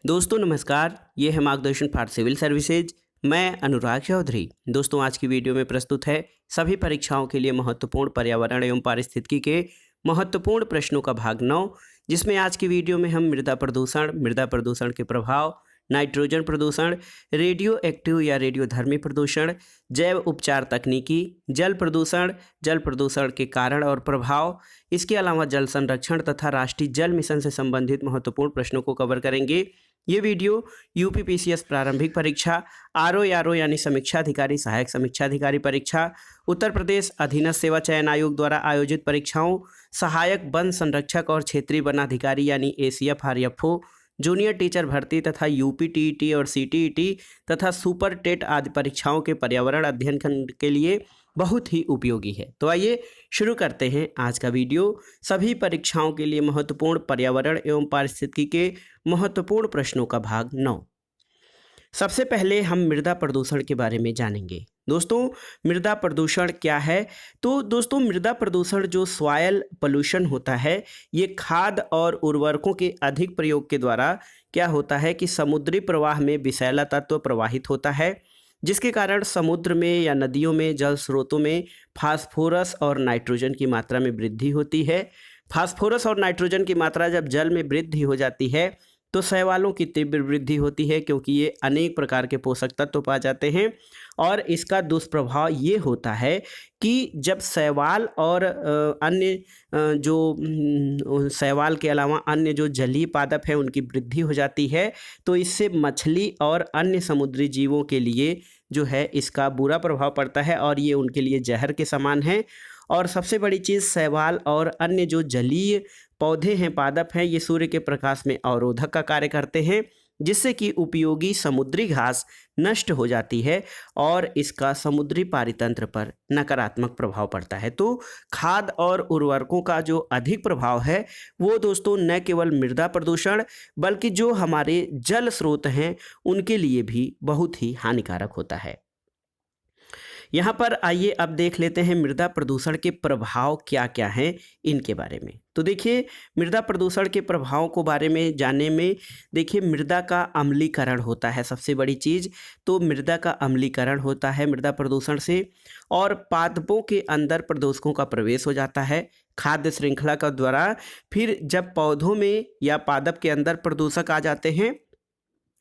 दोस्तों नमस्कार, ये है मार्गदर्शन फॉर सिविल सर्विसेज। मैं अनुराग चौधरी। दोस्तों आज की वीडियो में प्रस्तुत है सभी परीक्षाओं के लिए महत्वपूर्ण पर्यावरण एवं पारिस्थितिकी के महत्वपूर्ण प्रश्नों का भाग 9, जिसमें आज की वीडियो में हम मृदा प्रदूषण के प्रभाव, नाइट्रोजन प्रदूषण, रेडियो एक्टिव या रेडियोधर्मी प्रदूषण, जैव उपचार तकनीकी, जल प्रदूषण के कारण और प्रभाव, इसके अलावा जल संरक्षण तथा राष्ट्रीय जल मिशन से संबंधित महत्वपूर्ण प्रश्नों को कवर करेंगे। ये वीडियो यूपीपीसीएस प्रारंभिक परीक्षा, आरओ यानी समीक्षा अधिकारी सहायक समीक्षा अधिकारी परीक्षा, उत्तर प्रदेश अधीनस्थ सेवा चयन आयोग द्वारा आयोजित परीक्षाओं, सहायक वन संरक्षक और क्षेत्रीय वन अधिकारी यानी एसीएफ आरएफओ, जूनियर टीचर भर्ती तथा यूपी टीईटी और सीटीईटी तथा सुपर टेट आदि परीक्षाओं के पर्यावरण अध्ययन खंड के लिए बहुत ही उपयोगी है। तो आइए शुरू करते हैं आज का वीडियो। सभी परीक्षाओं के लिए महत्वपूर्ण पर्यावरण एवं पारिस्थितिकी के महत्वपूर्ण प्रश्नों का भाग 9। सबसे पहले हम मृदा प्रदूषण के बारे में जानेंगे। दोस्तों मृदा प्रदूषण क्या है? तो दोस्तों मृदा प्रदूषण जो सॉयल पोल्यूशन होता है, ये खाद और उर्वरकों के अधिक प्रयोग के द्वारा क्या होता है कि समुद्री प्रवाह में विषैला तत्व प्रवाहित होता है, जिसके कारण समुद्र में या नदियों में जल स्रोतों में फास्फोरस और नाइट्रोजन की मात्रा में वृद्धि होती है। फास्फोरस और नाइट्रोजन की मात्रा जब जल में वृद्धि हो जाती है तो शैवालों की तीव्र वृद्धि होती है, क्योंकि ये अनेक प्रकार के पोषक तत्व पा जाते हैं। और इसका दुष्प्रभाव ये होता है कि जब शैवाल और अन्य शैवाल के अलावा अन्य जो जलीय पादप है उनकी वृद्धि हो जाती है, तो इससे मछली और अन्य समुद्री जीवों के लिए जो है इसका बुरा प्रभाव पड़ता है और ये उनके लिए जहर के समान है। और सबसे बड़ी चीज़, शैवाल और अन्य जो जलीय पौधे हैं, पादप हैं, ये सूर्य के प्रकाश में अवरोधक का कार्य करते हैं, जिससे कि उपयोगी समुद्री घास नष्ट हो जाती है और इसका समुद्री पारितंत्र पर नकारात्मक प्रभाव पड़ता है। तो खाद और उर्वरकों का जो अधिक प्रभाव है वो दोस्तों न केवल मृदा प्रदूषण बल्कि जो हमारे जल स्रोत हैं उनके लिए भी बहुत ही हानिकारक होता है। यहाँ पर आइए अब देख लेते हैं मृदा प्रदूषण के प्रभाव क्या क्या हैं इनके बारे में। तो देखिए मृदा प्रदूषण के प्रभाव को बारे में जानने में देखिए मृदा का अम्लीकरण होता है सबसे बड़ी चीज़। तो मृदा का अम्लीकरण होता है मृदा प्रदूषण से, और पादपों के अंदर प्रदूषकों का प्रवेश हो जाता है खाद्य श्रृंखला का द्वारा। फिर जब पौधों में या पादप के अंदर प्रदूषक आ जाते हैं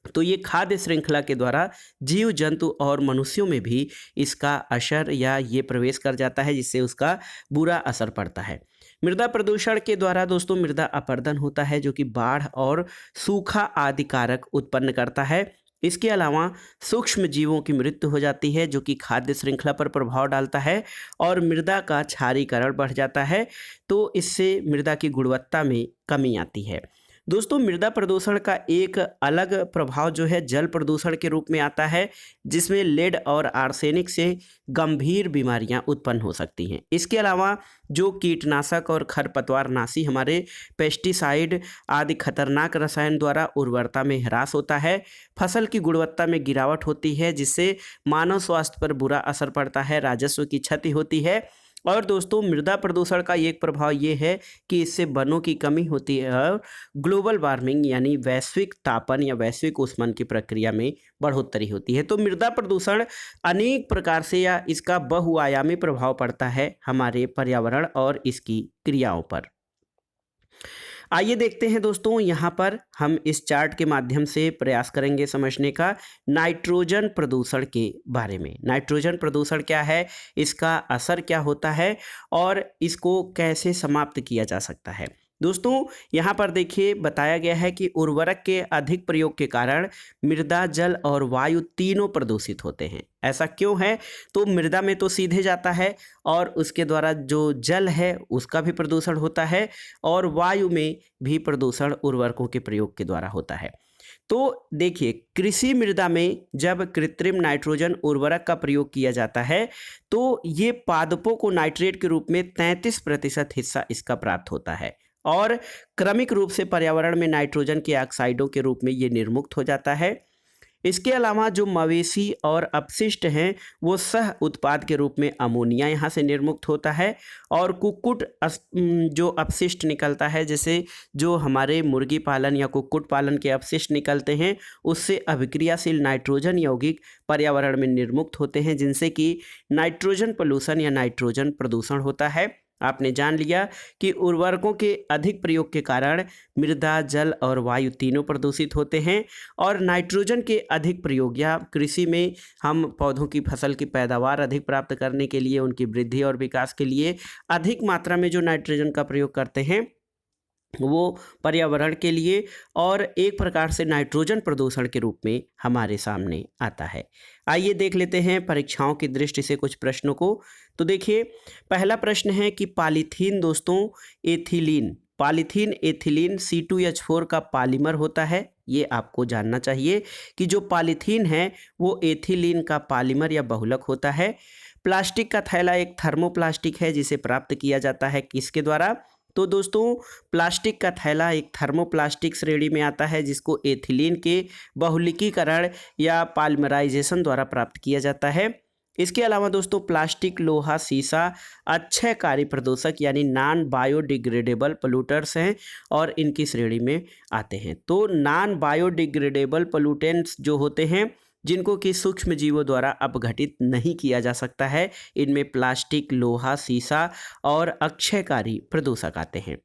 तो ये खाद्य श्रृंखला के द्वारा जीव जंतु और मनुष्यों में भी इसका असर या ये प्रवेश कर जाता है, जिससे उसका बुरा असर पड़ता है। मृदा प्रदूषण के द्वारा दोस्तों मृदा अपरदन होता है, जो कि बाढ़ और सूखा आदि कारक उत्पन्न करता है। इसके अलावा सूक्ष्म जीवों की मृत्यु हो जाती है, जो कि खाद्य श्रृंखला पर प्रभाव डालता है, और मृदा का क्षारीकरण बढ़ जाता है। तो इससे मृदा की गुणवत्ता में कमी आती है। दोस्तों मृदा प्रदूषण का एक अलग प्रभाव जो है जल प्रदूषण के रूप में आता है, जिसमें लेड और आर्सेनिक से गंभीर बीमारियां उत्पन्न हो सकती हैं। इसके अलावा जो कीटनाशक और खरपतवारनाशी हमारे पेस्टिसाइड आदि खतरनाक रसायन द्वारा उर्वरता में ह्रास होता है, फसल की गुणवत्ता में गिरावट होती है, जिससे मानव स्वास्थ्य पर बुरा असर पड़ता है, राजस्व की क्षति होती है। और दोस्तों मृदा प्रदूषण का एक प्रभाव ये है कि इससे वनों की कमी होती है और ग्लोबल वार्मिंग यानी वैश्विक तापन या वैश्विक ऊष्मन की प्रक्रिया में बढ़ोतरी होती है। तो मृदा प्रदूषण अनेक प्रकार से या इसका बहुआयामी प्रभाव पड़ता है हमारे पर्यावरण और इसकी क्रियाओं पर। आइए देखते हैं दोस्तों, यहाँ पर हम इस चार्ट के माध्यम से प्रयास करेंगे समझने का नाइट्रोजन प्रदूषण के बारे में। नाइट्रोजन प्रदूषण क्या है, इसका असर क्या होता है और इसको कैसे समाप्त किया जा सकता है। दोस्तों यहाँ पर देखिए बताया गया है कि उर्वरक के अधिक प्रयोग के कारण मृदा, जल और वायु तीनों प्रदूषित होते हैं। ऐसा क्यों है? तो मृदा में तो सीधे जाता है और उसके द्वारा जो जल है उसका भी प्रदूषण होता है, और वायु में भी प्रदूषण उर्वरकों के प्रयोग के द्वारा होता है। तो देखिए कृषि मृदा में जब कृत्रिम नाइट्रोजन उर्वरक का प्रयोग किया जाता है तो ये पादपों को नाइट्रेट के रूप में 33% हिस्सा इसका प्राप्त होता है, और क्रमिक रूप से पर्यावरण में नाइट्रोजन के ऑक्साइडों के रूप में ये निर्मुक्त हो जाता है। इसके अलावा जो मवेशी और अपशिष्ट हैं वो सह उत्पाद के रूप में अमोनिया यहाँ से निर्मुक्त होता है। और कुक्कुट जो अपशिष्ट निकलता है, जैसे जो हमारे मुर्गी पालन या कुक्कुट पालन के अपशिष्ट निकलते हैं, उससे अभिक्रियाशील नाइट्रोजन यौगिक पर्यावरण में निर्मुक्त होते हैं, जिनसे कि नाइट्रोजन पोल्यूशन या नाइट्रोजन प्रदूषण होता है। आपने जान लिया कि उर्वरकों के अधिक प्रयोग के कारण मृदा, जल और वायु तीनों प्रदूषित होते हैं। और नाइट्रोजन के अधिक प्रयोग या कृषि में हम पौधों की फसल की पैदावार अधिक प्राप्त करने के लिए, उनकी वृद्धि और विकास के लिए अधिक मात्रा में जो नाइट्रोजन का प्रयोग करते हैं वो पर्यावरण के लिए और एक प्रकार से नाइट्रोजन प्रदूषण के रूप में हमारे सामने आता है। आइए देख लेते हैं परीक्षाओं की दृष्टि से कुछ प्रश्नों को। तो देखिए, पहला प्रश्न है कि पॉलीथीन दोस्तों पॉलीथीन एथिलीन C2H4 का पॉलीमर होता है। ये आपको जानना चाहिए कि जो पॉलीथीन है वो एथिलीन का पॉलीमर या बहुलक होता है। प्लास्टिक का थैला एक थर्मोप्लास्टिक है जिसे प्राप्त किया जाता है किसके द्वारा? तो दोस्तों, प्लास्टिक का थैला एक थर्मोप्लास्टिक श्रेणी में आता है जिसको एथिलीन के बहुलकीकरण या पॉलीमराइजेशन द्वारा प्राप्त किया जाता है। इसके अलावा दोस्तों, प्लास्टिक, लोहा, शीशा अक्षयकारी प्रदूषक यानी नॉन बायोडिग्रेडेबल पोल्यूटर्स हैं और इनकी श्रेणी में आते हैं। तो नॉन बायोडिग्रेडेबल पोल्यूटेंट्स जो होते हैं, जिनको कि सूक्ष्म जीवों द्वारा अपघटित नहीं किया जा सकता है, इनमें प्लास्टिक, लोहा, शीशा और अक्षयकारी प्रदूषक आते हैं।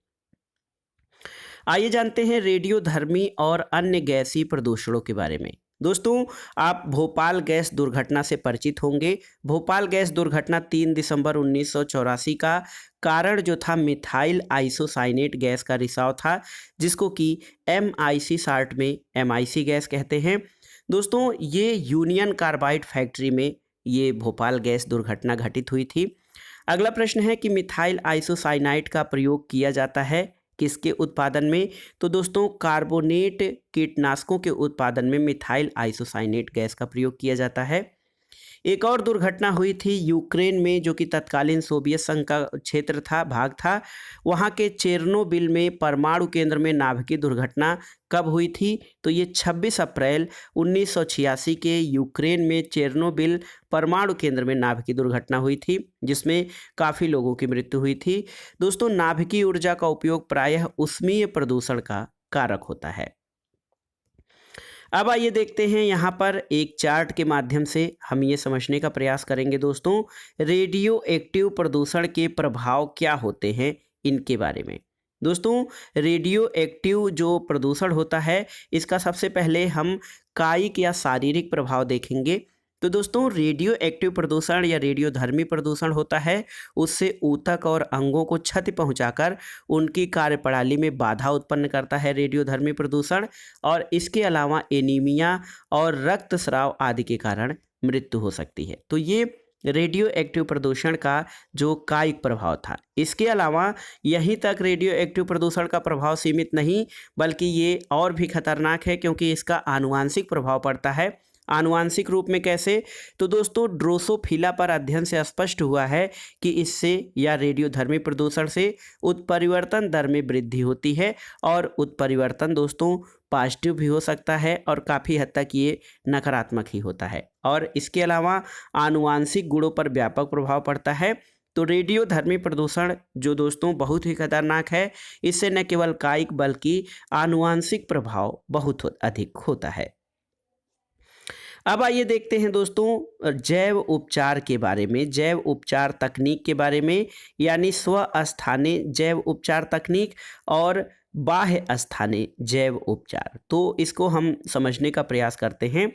आइए जानते हैं रेडियोधर्मी और अन्य गैसीय प्रदूषणों के बारे में। दोस्तों, आप भोपाल गैस दुर्घटना से परिचित होंगे। भोपाल गैस दुर्घटना 3 दिसंबर 1984 का कारण जो था मिथाइल आइसोसाइनेट गैस का रिसाव था, जिसको कि MIC शॉर्ट में MIC गैस कहते हैं। दोस्तों, ये यूनियन कार्बाइड फैक्ट्री में ये भोपाल गैस दुर्घटना घटित हुई थी। अगला प्रश्न है कि मिथाइल आइसोसाइनाइड का प्रयोग किया जाता है किसके उत्पादन में? तो दोस्तों, कार्बोनेट कीटनाशकों के उत्पादन में मिथाइल आइसोसाइनेट गैस का प्रयोग किया जाता है। एक और दुर्घटना हुई थी यूक्रेन में, जो कि तत्कालीन सोवियत संघ का क्षेत्र था, भाग था। वहाँ के चेर्नोबिल में परमाणु केंद्र में नाभिकीय दुर्घटना कब हुई थी? तो ये 26 अप्रैल 1986 के यूक्रेन में चेर्नोबिल परमाणु केंद्र में नाभिकीय दुर्घटना हुई थी, जिसमें काफ़ी लोगों की मृत्यु हुई थी। दोस्तों, नाभिकीय ऊर्जा का उपयोग प्रायः ऊष्मीय प्रदूषण का कारक होता है। अब आइए देखते हैं, यहाँ पर एक चार्ट के माध्यम से हम ये समझने का प्रयास करेंगे दोस्तों, रेडियो एक्टिव प्रदूषण के प्रभाव क्या होते हैं इनके बारे में। दोस्तों, रेडियो एक्टिव जो प्रदूषण होता है, इसका सबसे पहले हम कायिक या शारीरिक प्रभाव देखेंगे। तो दोस्तों, रेडियो एक्टिव प्रदूषण या रेडियोधर्मी प्रदूषण होता है, उससे ऊतक और अंगों को क्षति पहुंचाकर उनकी कार्यप्रणाली में बाधा उत्पन्न करता है रेडियोधर्मी प्रदूषण। और इसके अलावा एनीमिया और रक्तस्राव आदि के कारण मृत्यु हो सकती है। तो ये रेडियो एक्टिव प्रदूषण का जो कायिक प्रभाव था। इसके अलावा यहीं तक रेडियो एक्टिव प्रदूषण का प्रभाव सीमित नहीं, बल्कि ये और भी खतरनाक है, क्योंकि इसका आनुवांशिक प्रभाव पड़ता है। आनुवांशिक रूप में कैसे? तो दोस्तों, ड्रोसोफिला पर अध्ययन से स्पष्ट हुआ है कि इससे या रेडियोधर्मी प्रदूषण से उत्परिवर्तन दर में वृद्धि होती है। और उत्परिवर्तन दोस्तों पॉजिटिव भी हो सकता है और काफ़ी हद तक ये नकारात्मक ही होता है। और इसके अलावा आनुवांशिक गुणों पर व्यापक प्रभाव पड़ता है। तो रेडियोधर्मी प्रदूषण जो दोस्तों बहुत ही खतरनाक है, इससे न केवल कायिक बल्कि आनुवांशिक प्रभाव बहुत अधिक होता है। अब आइए देखते हैं दोस्तों, जैव उपचार के बारे में, जैव उपचार तकनीक के बारे में, यानी स्वस्थानिक जैव उपचार तकनीक और बाह्य स्थानिक जैव उपचार। तो इसको हम समझने का प्रयास करते हैं।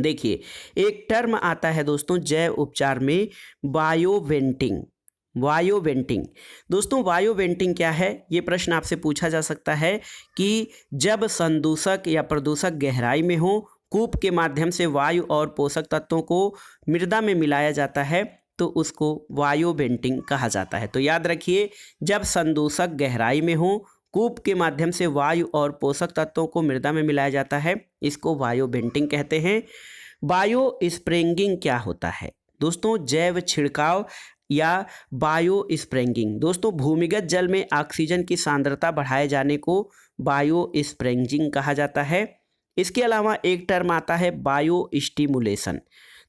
देखिए, एक टर्म आता है दोस्तों जैव उपचार में, बायोवेंटिंग। वायोवेंटिंग दोस्तों, वायोवेंटिंग क्या है? ये प्रश्न आपसे पूछा जा सकता है कि जब संदूषक या प्रदूषक गहराई में हो, कूप के माध्यम से वायु और पोषक तत्वों को मृदा में मिलाया जाता है, तो उसको वायोवेंटिंग कहा जाता है। तो याद रखिए, जब संदूषक गहराई में हो, कूप के माध्यम से वायु और पोषक तत्वों को मृदा में मिलाया जाता है, इसको वायोवेंटिंग कहते हैं। बायो स्प्रेंगिंग क्या होता है? दोस्तों, जैव छिड़काव या बायो स्प्रेंगिंग। दोस्तों, भूमिगत जल में ऑक्सीजन की सांद्रता बढ़ाए जाने को बायो स्प्रेंगिंग कहा जाता है। इसके अलावा एक टर्म आता है बायो स्टिमुलेशन।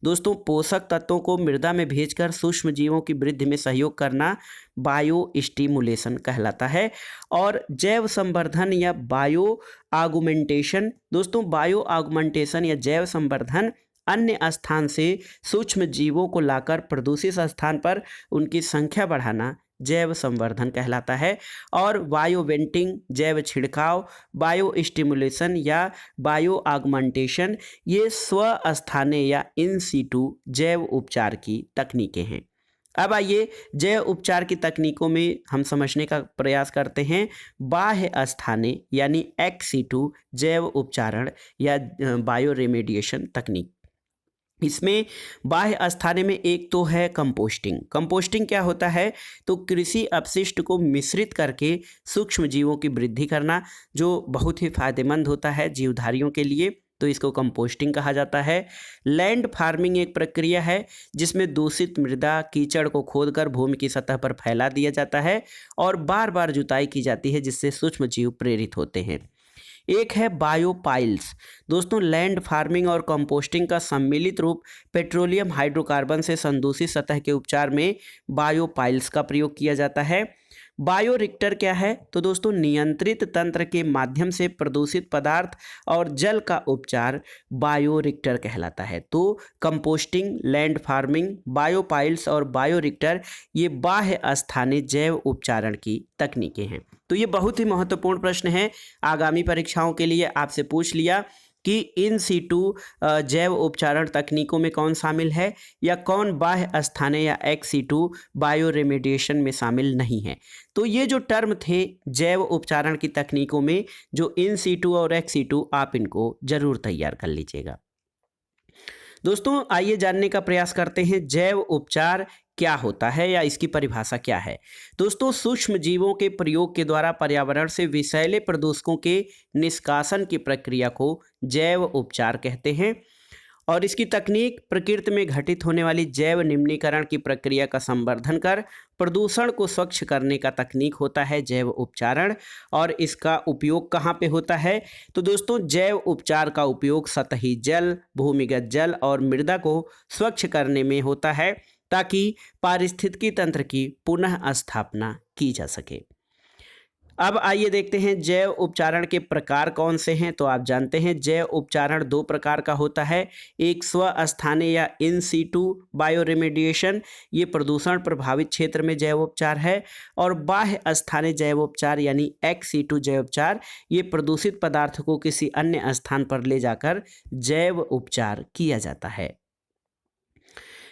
दोस्तों पोषक तत्वों को मृदा में भेजकर सूक्ष्म जीवों की वृद्धि में सहयोग करना बायो स्टिमुलेशन कहलाता है। और जैव संवर्धन या बायो आगुमेंटेशन, दोस्तों बायो आगुमेंटेशन या जैव संवर्धन अन्य स्थान से सूक्ष्म जीवों को लाकर प्रदूषित स्थान पर उनकी संख्या बढ़ाना जैव संवर्धन कहलाता है। और बायो वेंटिंग, जैव छिड़काव, बायो स्टिमुलेशन या बायो आगमेंटेशन ये स्वस्थानीय या इन सीटू जैव उपचार की तकनीकें हैं। अब आइए जैव उपचार की तकनीकों में हम समझने का प्रयास करते हैं बाह्य स्थानीय यानी एक्स सीटू जैव उपचारण या बायो रेमेडिएशन तकनीक। इसमें बाह्य स्थानीय में एक तो है कंपोस्टिंग। कंपोस्टिंग क्या होता है, तो कृषि अपशिष्ट को मिश्रित करके सूक्ष्म जीवों की वृद्धि करना, जो बहुत ही फायदेमंद होता है जीवधारियों के लिए, तो इसको कंपोस्टिंग कहा जाता है। लैंड फार्मिंग एक प्रक्रिया है जिसमें दूषित मृदा कीचड़ को खोदकर भूमि की सतह पर फैला दिया जाता है और बार बार जुताई की जाती है जिससे सूक्ष्म जीव प्रेरित होते हैं। एक है बायोपाइल्स। दोस्तों लैंड फार्मिंग और कंपोस्टिंग का सम्मिलित रूप पेट्रोलियम हाइड्रोकार्बन से संदूषित सतह के उपचार में बायोपाइल्स का प्रयोग किया जाता है। बायोरिएक्टर क्या है, तो दोस्तों नियंत्रित तंत्र के माध्यम से प्रदूषित पदार्थ और जल का उपचार बायोरिएक्टर कहलाता है। तो कंपोस्टिंग, लैंड फार्मिंग, बायोपाइल्स और बायोरिएक्टर ये बाह्य स्थानीय जैव उपचारण की तकनीकें हैं। तो ये बहुत ही महत्वपूर्ण प्रश्न है, आगामी परीक्षाओं के लिए आपसे पूछ लिया कि इन सीटू जैव उपचारण तकनीकों में कौन शामिल है या कौन बाह्य स्थानीय या एक्स सीटू बायो रेमेडिएशन में शामिल नहीं है। तो ये जो टर्म थे जैव उपचारण की तकनीकों में, जो इन सीटू और एक्स सीटू, आप इनको जरूर तैयार कर लीजिएगा। दोस्तों आइए जानने का प्रयास करते हैं जैव उपचार क्या होता है या इसकी परिभाषा क्या है। दोस्तों सूक्ष्म जीवों के प्रयोग के द्वारा पर्यावरण से विषैले प्रदूषकों के निष्कासन की प्रक्रिया को जैव उपचार कहते हैं और इसकी तकनीक प्रकृति में घटित होने वाली जैव निम्नीकरण की प्रक्रिया का संवर्धन कर प्रदूषण को स्वच्छ करने का तकनीक होता है जैव उपचारण। और इसका उपयोग कहाँ पे होता है, तो दोस्तों जैव उपचार का उपयोग सतही जल, भूमिगत जल और मृदा को स्वच्छ करने में होता है ताकि पारिस्थितिकी तंत्र की पुनः स्थापना की जा सके। अब आइए देखते हैं जैव उपचारण के प्रकार कौन से हैं। तो आप जानते हैं जैव उपचारण दो प्रकार का होता है, एक स्वस्थानीय या इन सीटू बायो रेमेडिएशन, ये प्रदूषण प्रभावित क्षेत्र में जैव उपचार है, और बाह्य स्थानीय जैव उपचार यानी एक्स सीटू जैव उपचार, ये प्रदूषित पदार्थ को किसी अन्य स्थान पर ले जाकर जैव उपचार किया जाता है।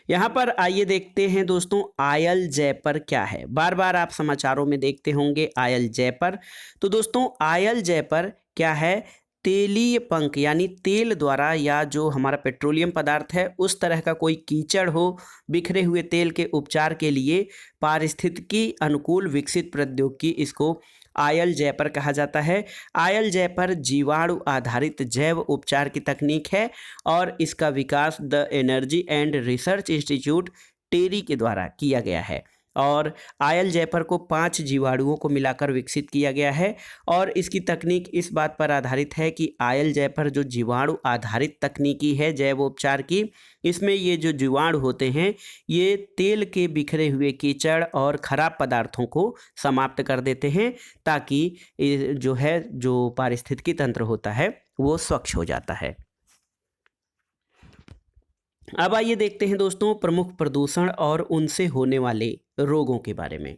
यहाँ पर आइए देखते हैं दोस्तों आयल जैपर क्या है। बार बार आप समाचारों में देखते होंगे आयल जैपर। तो दोस्तों आयल जैपर क्या है, तेलीय पंख यानी तेल द्वारा या जो हमारा पेट्रोलियम पदार्थ है उस तरह का कोई कीचड़ हो, बिखरे हुए तेल के उपचार के लिए पारिस्थितिकी अनुकूल विकसित प्रौद्योगिकी, इसको आयल जैपर कहा जाता है। आयल जैपर जीवाणु आधारित जैव उपचार की तकनीक है और इसका विकास the energy and research institute TERI के द्वारा किया गया है और आयल जैपर को 5 जीवाणुओं को मिलाकर विकसित किया गया है। और इसकी तकनीक इस बात पर आधारित है कि आयल जैपर जो जीवाणु आधारित तकनीकी है जैव उपचार की, इसमें ये जो जीवाणु होते हैं ये तेल के बिखरे हुए कीचड़ और खराब पदार्थों को समाप्त कर देते हैं ताकि जो पारिस्थितिकी तंत्र होता है वो स्वच्छ हो जाता है। अब आइए देखते हैं दोस्तों प्रमुख प्रदूषण और उनसे होने वाले रोगों के बारे में।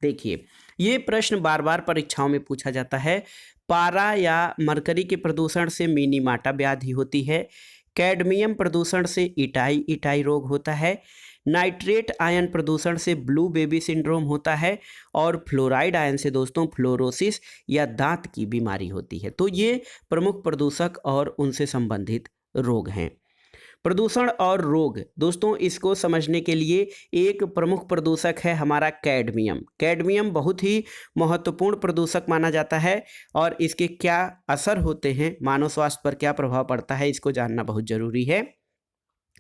देखिए ये प्रश्न बार बार परीक्षाओं में पूछा जाता है। पारा या मरकरी के प्रदूषण से मिनीमाटा व्याधि होती है, कैडमियम प्रदूषण से इटाई रोग होता है, नाइट्रेट आयन प्रदूषण से ब्लू बेबी सिंड्रोम होता है और फ्लोराइड आयन से दोस्तों फ्लोरोसिस या दांत की बीमारी होती है। तो ये प्रमुख प्रदूषक और उनसे संबंधित रोग हैं। प्रदूषण और रोग, दोस्तों इसको समझने के लिए एक प्रमुख प्रदूषक है हमारा कैडमियम। कैडमियम बहुत ही महत्वपूर्ण प्रदूषक माना जाता है और इसके क्या असर होते हैं, मानव स्वास्थ्य पर क्या प्रभाव पड़ता है, इसको जानना बहुत जरूरी है।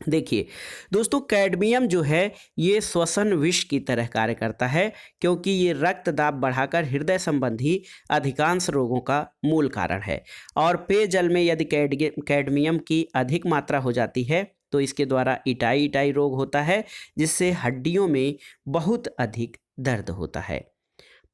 देखिए दोस्तों, कैडमियम जो है ये श्वसन विष की तरह कार्य करता है, क्योंकि ये रक्त दाब बढ़ाकर हृदय संबंधी अधिकांश रोगों का मूल कारण है। और पेयजल में यदि कैडमियम की अधिक मात्रा हो जाती है तो इसके द्वारा इटाई इटाई रोग होता है, जिससे हड्डियों में बहुत अधिक दर्द होता है।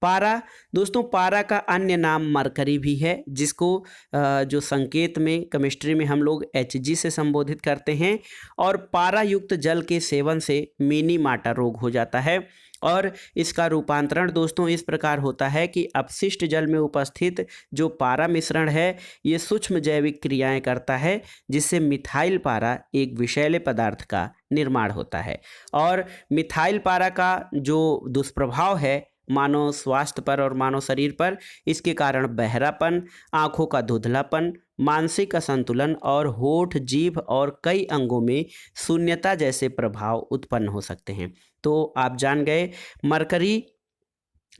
पारा, दोस्तों पारा का अन्य नाम मरकरी भी है, जिसको जो संकेत में केमिस्ट्री में हम लोग Hg से संबोधित करते हैं। और पारा युक्त जल के सेवन से मिनी माटा रोग हो जाता है। और इसका रूपांतरण दोस्तों इस प्रकार होता है कि अपशिष्ट जल में उपस्थित जो पारा मिश्रण है ये सूक्ष्म जैविक क्रियाएं करता है, जिससे मिथाइल पारा एक विषैले पदार्थ का निर्माण होता है। और मिथाइल पारा का जो दुष्प्रभाव है मानव स्वास्थ्य पर और मानव शरीर पर, इसके कारण बहरापन, आँखों का धुंधलापन, मानसिक असंतुलन और होठ, जीभ और कई अंगों में शून्यता जैसे प्रभाव उत्पन्न हो सकते हैं। तो आप जान गए, मरकरी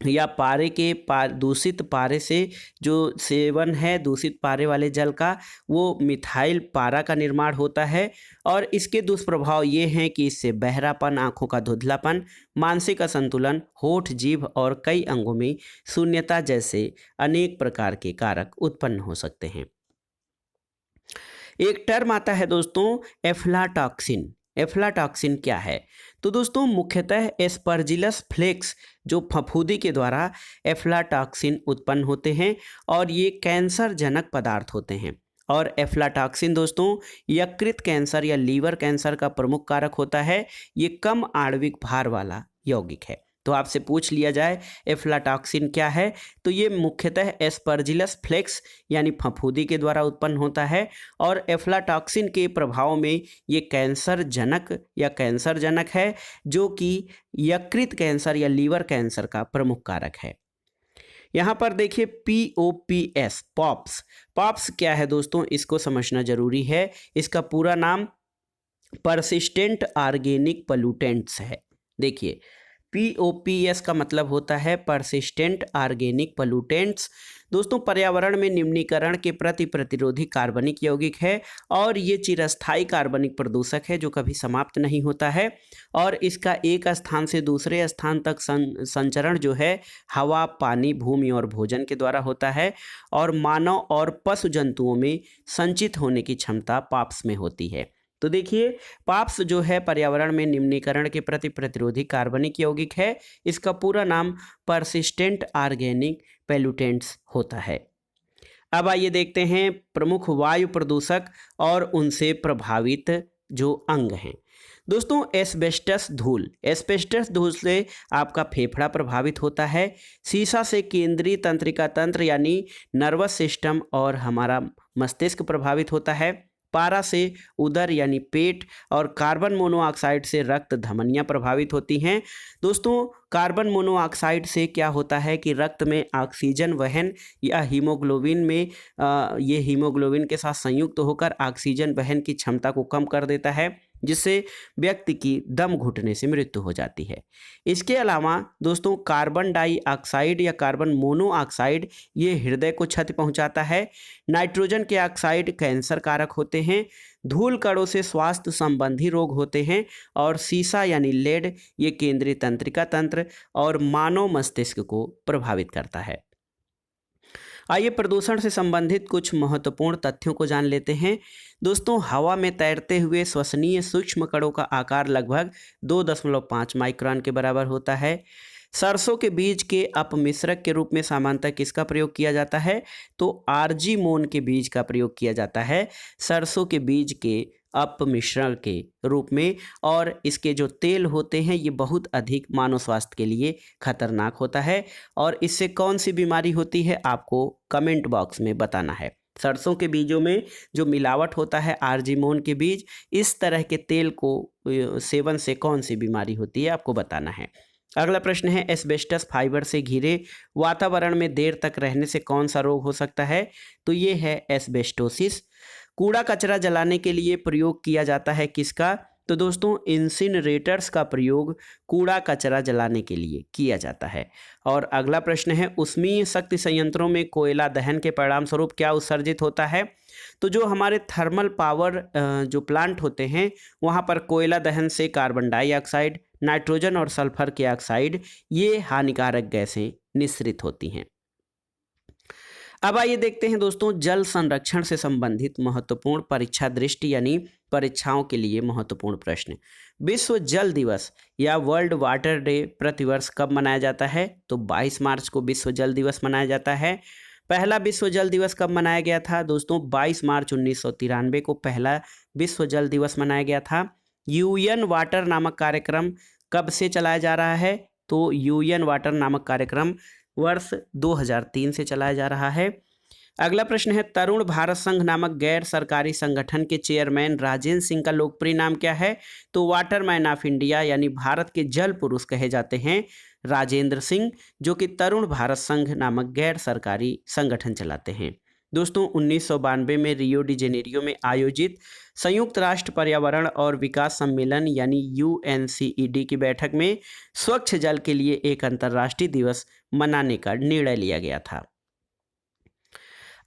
या पारे के दूषित पारे से जो सेवन है दूषित पारे वाले जल का, वो मिथाइल पारा का निर्माण होता है। और इसके दुष्प्रभाव ये हैं कि इससे बहरापन, आँखों का धुंधलापन, मानसिक असंतुलन, होठ, जीभ और कई अंगों में शून्यता जैसे अनेक प्रकार के कारक उत्पन्न हो सकते हैं। एक टर्म आता है दोस्तों एफ्लाटॉक्सिन। एफ्लाटॉक्सिन क्या है? तो दोस्तों मुख्यतः एस्परजिलस फ्लेक्स जो फफूंदी के द्वारा एफ्लाटॉक्सिन उत्पन्न होते हैं और ये कैंसर जनक पदार्थ होते हैं। और एफ्लाटॉक्सिन दोस्तों यकृत कैंसर या लीवर कैंसर का प्रमुख कारक होता है। ये कम आणविक भार वाला यौगिक है। तो आपसे पूछ लिया जाए एफ्लाटॉक्सिन क्या है, तो ये मुख्यतः एस्परजिलस फ्लेक्स यानी फफूंदी के द्वारा उत्पन्न होता है। और एफ्लाटॉक्सिन के प्रभाव में ये कैंसर जनक है, जो कि यकृत कैंसर या लीवर कैंसर का प्रमुख कारक है। यहाँ पर देखिए POPS, पॉप्स। पॉप्स क्या है दोस्तों, इसको समझना जरूरी है। इसका पूरा नाम परसिस्टेंट ऑर्गेनिक पोल्यूटेंट्स है। देखिए POPS का मतलब होता है परसिस्टेंट ऑर्गेनिक पोल्यूटेंट्स। दोस्तों पर्यावरण में निम्नीकरण के प्रति प्रतिरोधी कार्बनिक यौगिक है और ये चिरस्थायी कार्बनिक प्रदूषक है जो कभी समाप्त नहीं होता है। और इसका एक स्थान से दूसरे स्थान तक संचरण जो है हवा, पानी, भूमि और भोजन के द्वारा होता है। और मानव और पशु जंतुओं में संचित होने की क्षमता पाप्स में होती है। तो देखिए पाप्स जो है पर्यावरण में निम्नीकरण के प्रति प्रतिरोधी कार्बनिक यौगिक है। इसका पूरा नाम परसिस्टेंट ऑर्गेनिक पोल्यूटेंट्स होता है। अब आइए देखते हैं प्रमुख वायु प्रदूषक और उनसे प्रभावित जो अंग हैं। दोस्तों एस्बेस्टस धूल। एस्बेस्टस धूल से आपका फेफड़ा प्रभावित होता है। सीसा से केंद्रीय तंत्रिका तंत्र यानी नर्वस सिस्टम और हमारा मस्तिष्क प्रभावित होता है। पारा से उदर यानी पेट और कार्बन मोनोऑक्साइड से रक्त धमनियाँ प्रभावित होती हैं। दोस्तों कार्बन मोनोऑक्साइड से क्या होता है कि रक्त में ऑक्सीजन वहन या हीमोग्लोबिन में ये हीमोग्लोबिन के साथ संयुक्त होकर ऑक्सीजन वहन की क्षमता को कम कर देता है, जिससे व्यक्ति की दम घुटने से मृत्यु हो जाती है। इसके अलावा दोस्तों कार्बन डाइऑक्साइड या कार्बन मोनोऑक्साइड ये हृदय को क्षति पहुंचाता है। नाइट्रोजन के ऑक्साइड कैंसर कारक होते हैं। धूल कणों से स्वास्थ्य संबंधी रोग होते हैं। और सीसा यानी लेड ये केंद्रीय तंत्रिका तंत्र और मानव मस्तिष्क को प्रभावित करता है। आइए प्रदूषण से संबंधित कुछ महत्वपूर्ण तथ्यों को जान लेते हैं। दोस्तों हवा में तैरते हुए श्वसनीय सूक्ष्म कणों का आकार लगभग 2.5 माइक्रोन के बराबर होता है। सरसों के बीज के अपमिश्रक के रूप में सामान्यतः किसका प्रयोग किया जाता है? तो आर्जीमोन के बीज का प्रयोग किया जाता है सरसों के बीज के अपमिश्रण के रूप में। और इसके जो तेल होते हैं ये बहुत अधिक मानव स्वास्थ्य के लिए खतरनाक होता है। और इससे कौन सी बीमारी होती है आपको कमेंट बॉक्स में बताना है। सरसों के बीजों में जो मिलावट होता है आर्जीमोन के बीज, इस तरह के तेल को सेवन से कौन सी बीमारी होती है आपको बताना है। अगला प्रश्न है एस्बेस्टस फाइबर से घिरे वातावरण में देर तक रहने से कौन सा रोग हो सकता है? तो ये है एस्बेस्टोसिस। कूड़ा कचरा जलाने के लिए प्रयोग किया जाता है किसका? तो दोस्तों इंसिनरेटर्स का प्रयोग कूड़ा कचरा जलाने के लिए किया जाता है। और अगला प्रश्न है, ऊष्मीय शक्ति संयंत्रों में कोयला दहन के परिणाम स्वरूप क्या उत्सर्जित होता है? तो जो हमारे थर्मल पावर जो प्लांट होते हैं वहाँ पर कोयला दहन से कार्बन डाइऑक्साइड, नाइट्रोजन और सल्फर के ऑक्साइड ये हानिकारक गैसें निस्सरित होती हैं। अब आइए देखते हैं दोस्तों जल संरक्षण से संबंधित महत्वपूर्ण परीक्षा दृष्टि यानी परीक्षाओं के लिए महत्वपूर्ण प्रश्न। विश्व जल दिवस या वर्ल्ड वाटर डे प्रतिवर्ष कब मनाया जाता है? तो 22 मार्च को विश्व जल दिवस मनाया जाता है। पहला विश्व जल दिवस कब मनाया गया था? दोस्तों 22 मार्च 1993 को पहला विश्व जल दिवस मनाया गया था। यूएन वाटर नामक कार्यक्रम कब से चलाया जा रहा है? तो यूएन वाटर नामक कार्यक्रम वर्ष 2003 से चलाया जा रहा है। अगला प्रश्न है, तरुण भारत संघ नामक गैर सरकारी संगठन के चेयरमैन राजेंद्र सिंह का लोकप्रिय नाम क्या है? तो वाटरमैन ऑफ इंडिया यानी भारत के जल पुरुष कहे जाते हैं राजेंद्र सिंह, जो कि तरुण भारत संघ नामक गैर सरकारी संगठन चलाते हैं। दोस्तों 1992 में रियो डी जेनेरियो में आयोजित संयुक्त राष्ट्र पर्यावरण और विकास सम्मेलन यानी UNCED की बैठक में स्वच्छ जल के लिए एक अंतर्राष्ट्रीय दिवस मनाने का निर्णय लिया गया था।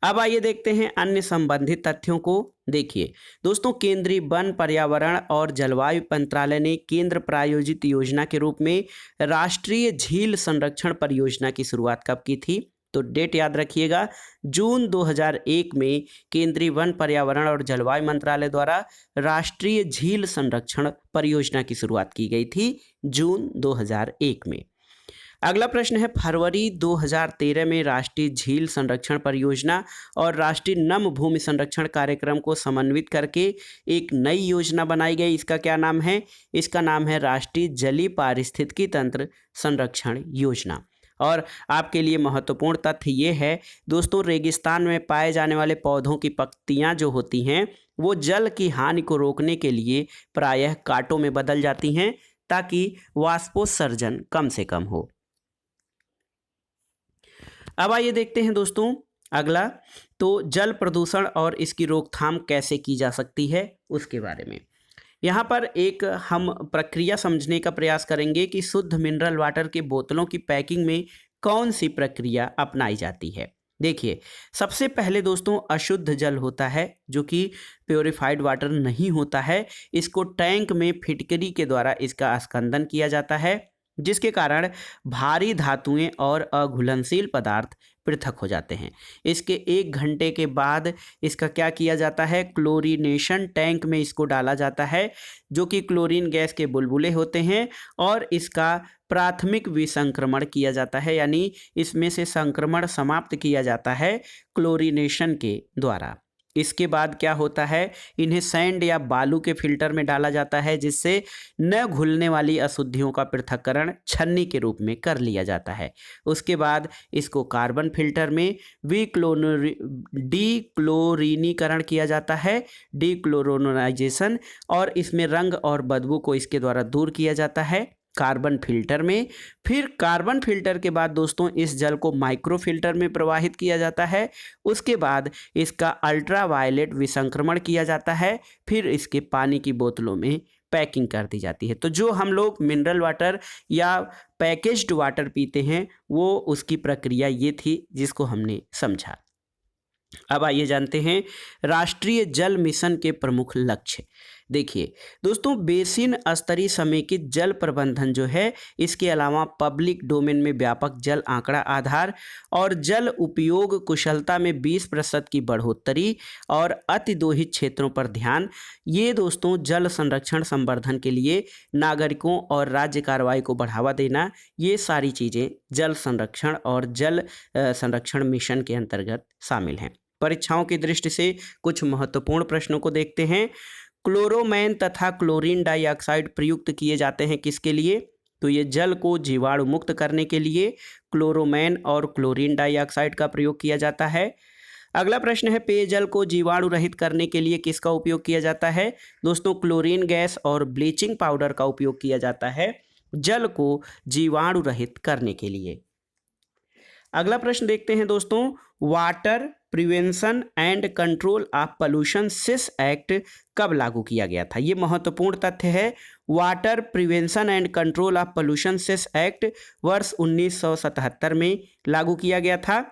अब आइए देखते हैं अन्य संबंधित तथ्यों को। देखिए दोस्तों, केंद्रीय वन, पर्यावरण और जलवायु मंत्रालय ने केंद्र प्रायोजित योजना के रूप में राष्ट्रीय झील संरक्षण परियोजना की शुरुआत कब की थी? तो डेट याद रखिएगा, जून 2001 में केंद्रीय वन, पर्यावरण और जलवायु मंत्रालय द्वारा राष्ट्रीय झील संरक्षण परियोजना की शुरुआत की गई थी, जून 2001 में। अगला प्रश्न है, फरवरी 2013 में राष्ट्रीय झील संरक्षण परियोजना और राष्ट्रीय नम भूमि संरक्षण कार्यक्रम को समन्वित करके एक नई योजना बनाई गई। इसका क्या नाम है? इसका नाम है राष्ट्रीय जलीय पारिस्थितिकी तंत्र संरक्षण योजना। और आपके लिए महत्वपूर्ण तथ्य ये है दोस्तों, रेगिस्तान में पाए जाने वाले पौधों की पत्तियां जो होती हैं वो जल की हानि को रोकने के लिए प्रायः कांटों में बदल जाती हैं ताकि वाष्पोत्सर्जन कम से कम हो। अब आइए देखते हैं दोस्तों अगला, तो जल प्रदूषण और इसकी रोकथाम कैसे की जा सकती है उसके बारे में। यहाँ पर एक हम प्रक्रिया समझने का प्रयास करेंगे कि शुद्ध मिनरल वाटर के बोतलों की पैकिंग में कौन सी प्रक्रिया अपनाई जाती है। देखिए सबसे पहले दोस्तों अशुद्ध जल होता है जो कि प्योरीफाइड वाटर नहीं होता है, इसको टैंक में फिटकरी के द्वारा इसका स्कंदन किया जाता है, जिसके कारण भारी धातुएं और अघुलनशील पदार्थ पृथक हो जाते हैं। इसके 1 घंटे के बाद इसका क्या किया जाता है? क्लोरीनेशन टैंक में इसको डाला जाता है, जो कि क्लोरीन गैस के बुलबुले होते हैं, और इसका प्राथमिक विसंक्रमण किया जाता है, यानी इसमें से संक्रमण समाप्त किया जाता है क्लोरीनेशन के द्वारा। इसके बाद क्या होता है? इन्हें सैंड या बालू के फिल्टर में डाला जाता है, जिससे न घुलने वाली अशुद्धियों का पृथक्करण छन्नी के रूप में कर लिया जाता है। उसके बाद इसको कार्बन फिल्टर में डीक्लोरीनीकरण किया जाता है, डीक्लोरोनाइजेशन, और इसमें रंग और बदबू को इसके द्वारा दूर किया जाता है कार्बन फिल्टर में। फिर कार्बन फिल्टर के बाद दोस्तों इस जल को माइक्रो फिल्टर में प्रवाहित किया जाता है। उसके बाद इसका अल्ट्रावायलेट विसंक्रमण किया जाता है, फिर इसके पानी की बोतलों में पैकिंग कर दी जाती है। तो जो हम लोग मिनरल वाटर या पैकेज्ड वाटर पीते हैं वो उसकी प्रक्रिया ये थी जिसको हमने समझा। अब आइए जानते हैं राष्ट्रीय जल मिशन के प्रमुख लक्ष्य। देखिए दोस्तों, बेसिन स्तरीय समेकित जल प्रबंधन जो है, इसके अलावा पब्लिक डोमेन में व्यापक जल आंकड़ा आधार और जल उपयोग कुशलता में 20% की बढ़ोतरी और अतिदोहित क्षेत्रों पर ध्यान, ये दोस्तों जल संरक्षण संवर्धन के लिए नागरिकों और राज्य कार्रवाई को बढ़ावा देना, ये सारी चीज़ें जल संरक्षण और जल संरक्षण मिशन के अंतर्गत शामिल हैं। परीक्षाओं की दृष्टि से कुछ महत्वपूर्ण प्रश्नों को देखते हैं। क्लोरोमैन तथा क्लोरीन डाइऑक्साइड प्रयुक्त किए जाते हैं किसके लिए? तो ये जल को जीवाणु मुक्त करने के लिए क्लोरोमैन और क्लोरीन डाइऑक्साइड का प्रयोग किया जाता है। अगला प्रश्न है, पेयजल को जीवाणु रहित करने के लिए किसका उपयोग किया जाता है? दोस्तों क्लोरीन गैस और ब्लीचिंग पाउडर का उपयोग किया जाता है जल को जीवाणु रहित करने के लिए। अगला प्रश्न देखते हैं दोस्तों, water prevention and control of pollution cess act कब लागू किया गया था? ये महत्वपूर्ण तथ्य है। Water prevention and control of pollution cess act वर्ष 1977 में लागू किया गया था।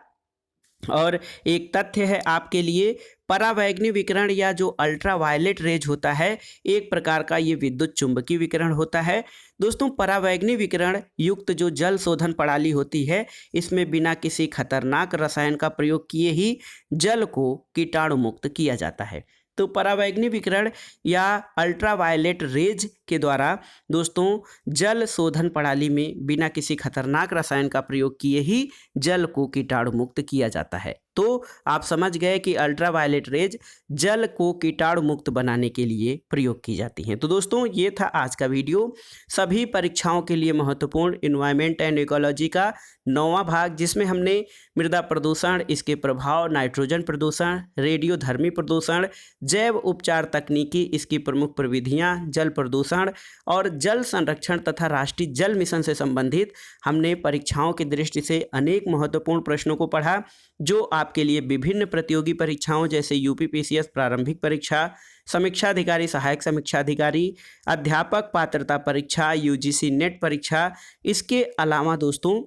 और एक तथ्य है आपके लिए, परावैंगनी विकिरण या जो अल्ट्रावायलेट रेज होता है, एक प्रकार का ये विद्युत चुंबकीय विकिरण होता है। दोस्तों, परावैंगनी विकिरण युक्त जो जल शोधन प्रणाली होती है, इसमें बिना किसी खतरनाक रसायन का प्रयोग किए ही जल को कीटाणु मुक्त किया जाता है। तो परावैंगनी विकिरण या अल्ट्रावायलेट रेज के द्वारा दोस्तों जल शोधन प्रणाली में बिना किसी खतरनाक रसायन का प्रयोग किए ही जल को कीटाणु मुक्त किया जाता है। तो आप समझ गए कि अल्ट्रावायलेट रेज जल को कीटाणु मुक्त बनाने के लिए प्रयोग की जाती हैं। तो दोस्तों, ये था आज का वीडियो, सभी परीक्षाओं के लिए महत्वपूर्ण एनवायरनमेंट एंड इकोलॉजी का 9वां भाग, जिसमें हमने मृदा प्रदूषण, इसके प्रभाव, नाइट्रोजन प्रदूषण, रेडियोधर्मी प्रदूषण, जैव उपचार तकनीकी, इसकी प्रमुख प्रविधियां, जल प्रदूषण और जल संरक्षण तथा राष्ट्रीय जल मिशन से संबंधित हमने परीक्षाओं की दृष्टि से अनेक महत्वपूर्ण प्रश्नों को पढ़ा, जो आपके लिए विभिन्न प्रतियोगी परीक्षाओं जैसे यूपीपीसीएस प्रारंभिक परीक्षा, समीक्षा अधिकारी, सहायक समीक्षा अधिकारी, अध्यापक पात्रता परीक्षा, यूजीसी नेट परीक्षा, इसके अलावा दोस्तों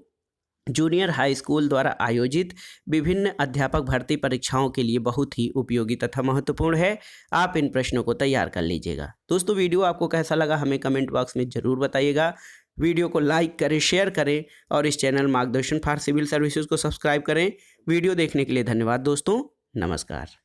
जूनियर हाई स्कूल द्वारा आयोजित विभिन्न अध्यापक भर्ती परीक्षाओं के लिए बहुत ही उपयोगी तथा महत्वपूर्ण है। आप इन प्रश्नों को तैयार कर लीजिएगा। दोस्तों, वीडियो आपको कैसा लगा हमें कमेंट बॉक्स में ज़रूर बताइएगा। वीडियो को लाइक करें, शेयर करें और इस चैनल मार्गदर्शन फॉर सिविल सर्विसेज को सब्सक्राइब करें। वीडियो देखने के लिए धन्यवाद दोस्तों, नमस्कार।